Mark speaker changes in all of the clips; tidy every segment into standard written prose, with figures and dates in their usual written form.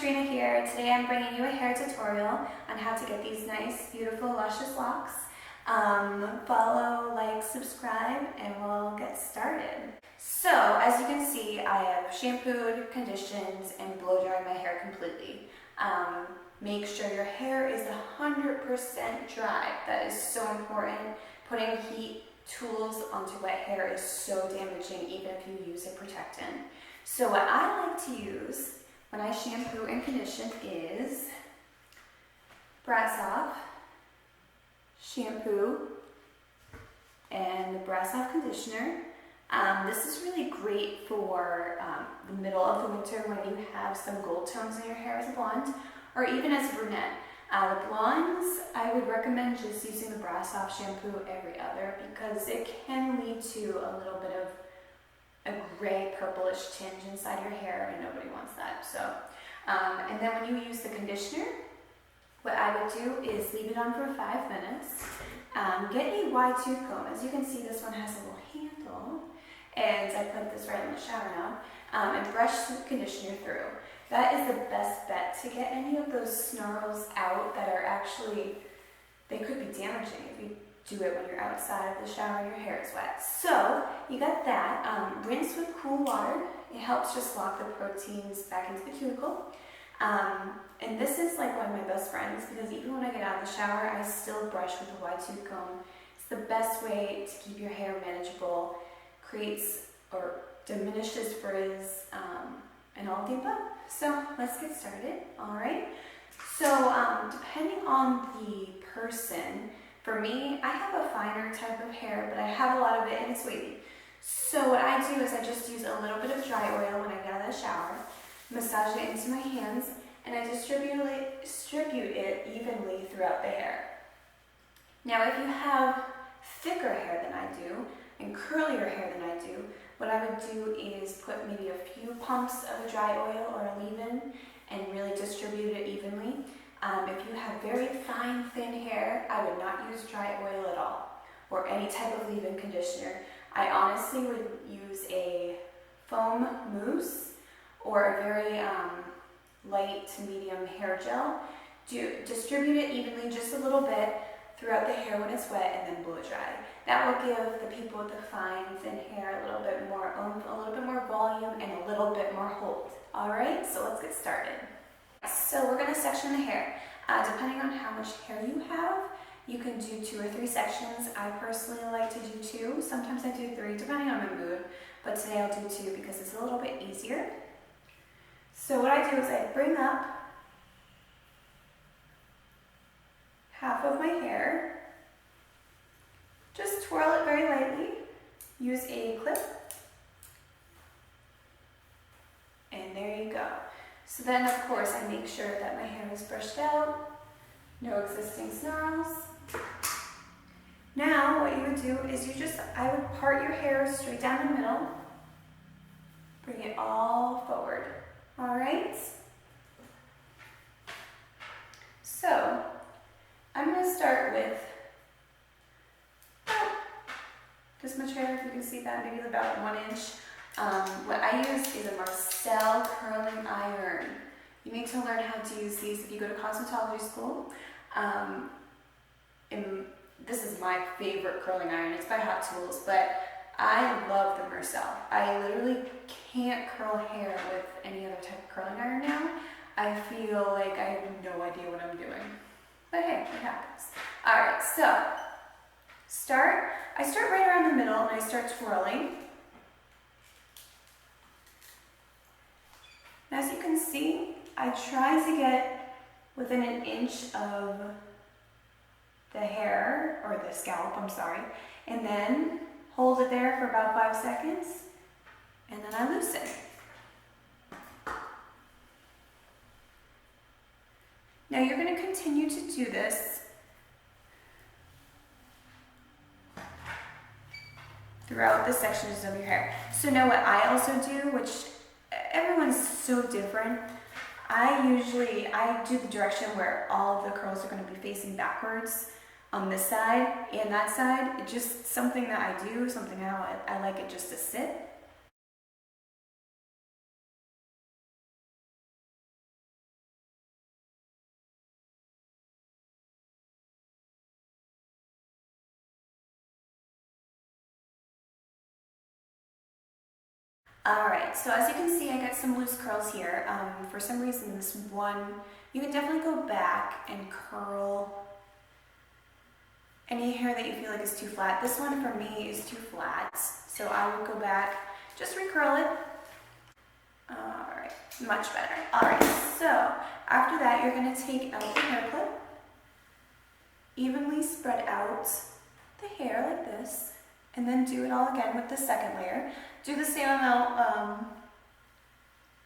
Speaker 1: Katrina here. Today I'm bringing you a hair tutorial on how to get these nice, beautiful, luscious locks. Follow, like, subscribe, and we'll get started. So, as you can see, I have shampooed, conditioned, and blow dried my hair completely. Make sure your hair is 100% dry. That is so important. Putting heat tools onto wet hair is so damaging, even if you use a protectant. So what I like to use when I shampoo and condition is Brass Off shampoo and the Brass Off conditioner. This is really great for the middle of the winter when you have some gold tones in your hair as a blonde, or even as a brunette. The blondes, I would recommend just using the Brass Off shampoo every other because it can lead to a little bit of a gray purplish tinge inside your hair, and nobody wants that. So, and then when you use the conditioner, what I would do is leave it on for 5 minutes. Get a wide tooth comb. As you can see, this one has a little handle, and I put this right in the shower now, and brush the conditioner through. That is the best bet to get any of those snarls out that are actually, they could be damaging if you do it when you're outside of the shower and your hair is wet. So you got that. Rinse with cool water. It helps just lock the proteins back into the cuticle. And this is like one of my best friends because even when I get out of the shower, I still brush with a wide tooth comb. It's the best way to keep your hair manageable, creates or diminishes frizz, and all of the above. So let's get started. All right. So depending on the person, for me, I have a finer type of hair, but I have a lot of it and it's wavy. So what I do is I just use a little bit of dry oil when I get out of the shower, massage it into my hands, and I distribute it evenly throughout the hair. Now if you have thicker hair than I do and curlier hair than I do, what I would do is put maybe a few pumps of a dry oil or a leave-in and really distribute it evenly. If you have very fine, thin hair, I would not use dry oil at all, or any type of leave-in conditioner. I honestly would use a foam mousse or a very light to medium hair gel. Distribute it evenly, just a little bit, throughout the hair when it's wet, and then blow dry. That will give the people with the fine, thin hair a little bit more oomph, a little bit more volume, and a little bit more hold. All right, so let's get started. So we're going to section the hair. Depending on how much hair you have, you can do 2 or 3 sections. I personally like to do 2. Sometimes I do 3, depending on my mood. But today I'll do 2 because it's a little bit easier. So what I do is I bring up half of my hair, just twirl it very lightly, use a clip, and there you go. So then, of course, I make sure that my hair is brushed out, no existing snarls. Now, what you would do is I would part your hair straight down the middle, bring it all forward, all right? So, I'm going to start with this much hair, if you can see that, maybe about 1 inch. What I use is a Marcel curling iron. You need to learn how to use these if you go to cosmetology school. And this is my favorite curling iron. It's by Hot Tools, but I love the Marcel. I literally can't curl hair with any other type of curling iron now. I feel like I have no idea what I'm doing. But hey, it happens. All right, so I start right around the middle and I start twirling. As you can see, I try to get within 1 inch of the hair, or the scalp, I'm sorry, and then hold it there for about 5 seconds, and then I loosen. Now you're going to continue to do this throughout the sections of your hair. So now what I also do, which everyone's so different, I do the direction where all of the curls are going to be facing backwards on this side and that side. It's just something that I do, something how I like it just to sit. Alright, so as you can see, I got some loose curls here. For some reason, this one, you can definitely go back and curl any hair that you feel like is too flat. This one for me is too flat, so I would go back, just recurl it. Alright, much better. Alright, so after that, you're going to take out the hair clip, evenly spread out the hair like this, and then do it all again with the second layer. Do the same amount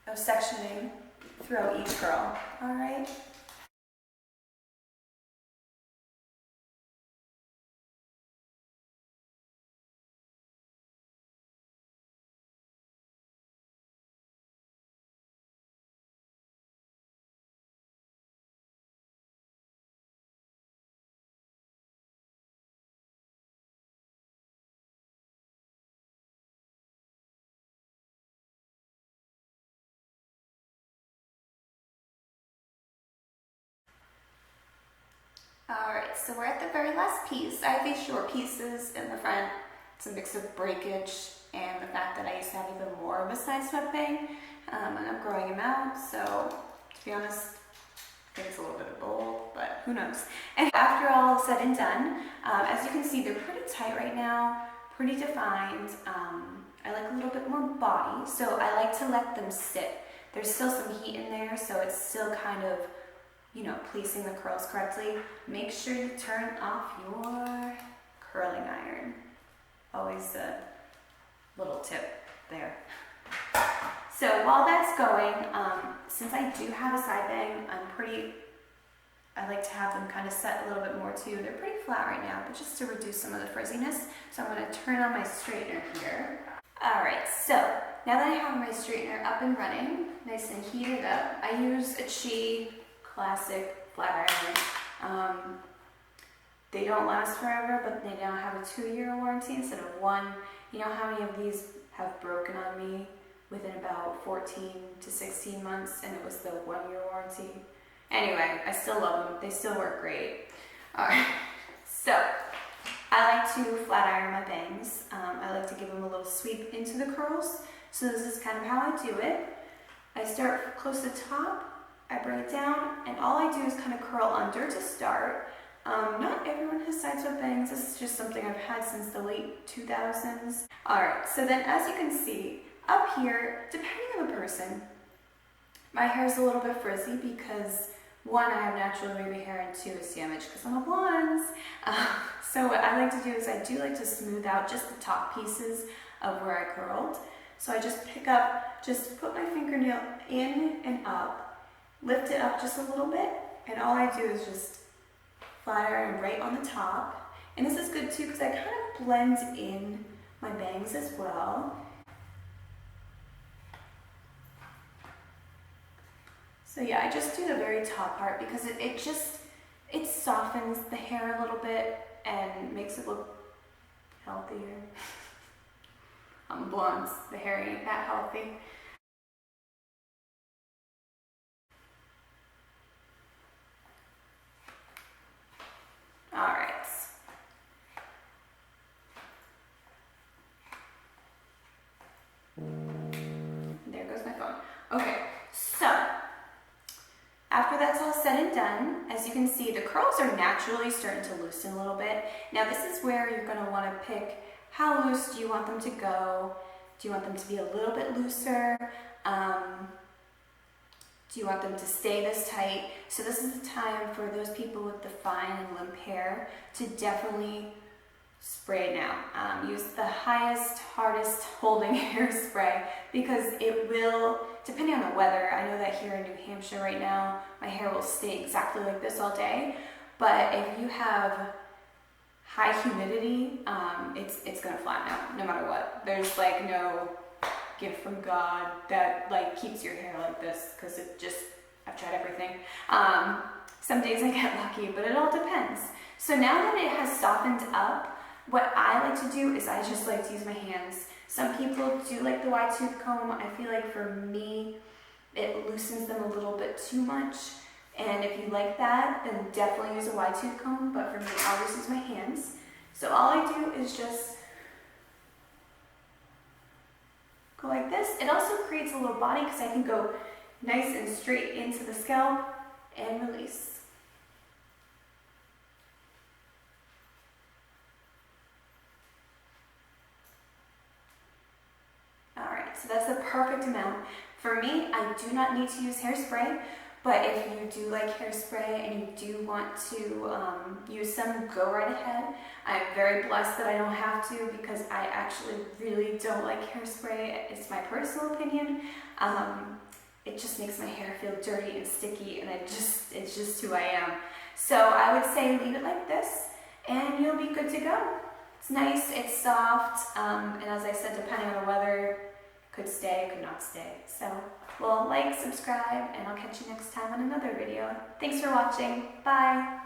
Speaker 1: of sectioning throughout each curl. Alright? Alright, so we're at the very last piece. I have these short pieces in the front. It's a mix of breakage and the fact that I used to have even more of a side swept bang, and I'm growing them out, so to be honest, I think it's a little bit bold, but who knows. And after all said and done, as you can see, they're pretty tight right now, pretty defined. I like a little bit more body, so I like to let them sit. There's still some heat in there, so it's still kind of, you know, placing the curls correctly. Make sure you turn off your curling iron. Always a little tip there. So while that's going, since I do have a side bang, I like to have them kind of set a little bit more too. They're pretty flat right now, but just to reduce some of the frizziness. So I'm going to turn on my straightener here. Alright, so now that I have my straightener up and running, nice and heated up, I use a Chi classic flat iron. They don't last forever, but they now have a 2-year warranty instead of 1. You know how many of these have broken on me within about 14 to 16 months, and it was the 1-year warranty? Anyway, I still love them. They still work great. Alright, so I like to flat iron my bangs. I like to give them a little sweep into the curls. So this is kind of how I do it. I start close to the top, I bring it down, and all I do is kind of curl under to start. Not everyone has side swept bangs. This is just something I've had since the late 2000s. Alright, so then as you can see, up here, depending on the person, my hair is a little bit frizzy because 1, I have natural wavy hair, and 2, it's damaged because I'm a blonde. So what I like to do is I do like to smooth out just the top pieces of where I curled. So I just pick up, just put my fingernail in and up, lift it up just a little bit, and all I do is just flat iron right on the top. And this is good too because I kind of blend in my bangs as well. So yeah, I just do the very top part because it softens the hair a little bit and makes it look healthier. I'm blonde, the hair ain't that healthy. Alright. There goes my phone. Okay, so after that's all said and done, as you can see, the curls are naturally starting to loosen a little bit. Now this is where you're going to want to pick how loose do you want them to go. Do you want them to be a little bit looser? Do you want them to stay this tight? So this is the time for those people with the fine and limp hair to definitely spray it now. Use the highest, hardest holding hairspray because it will, depending on the weather, I know that here in New Hampshire right now, my hair will stay exactly like this all day. But if you have high humidity, it's gonna flatten out no matter what. There's like no gift from God that like keeps your hair like this because I've tried everything. Some days I get lucky, but it all depends. So now that it has softened up, what I like to do is I just like to use my hands. Some people do like the wide tooth comb. I feel like for me, it loosens them a little bit too much. And if you like that, then definitely use a wide tooth comb. But for me, I'll just use my hands. So all I do is just go like this. It also creates a little body because I can go nice and straight into the scalp and release. Alright, so that's the perfect amount. For me, I do not need to use hairspray, but if you do like hairspray and you do want to use some, go right ahead. I'm very blessed that I don't have to because I actually really don't like hairspray. It's my personal opinion. It just makes my hair feel dirty and sticky, and it's just who I am. So I would say leave it like this and you'll be good to go. It's nice, it's soft, and as I said, depending on the weather, could stay, could not stay. So, well, like, subscribe, and I'll catch you next time on another video. Thanks for watching. Bye.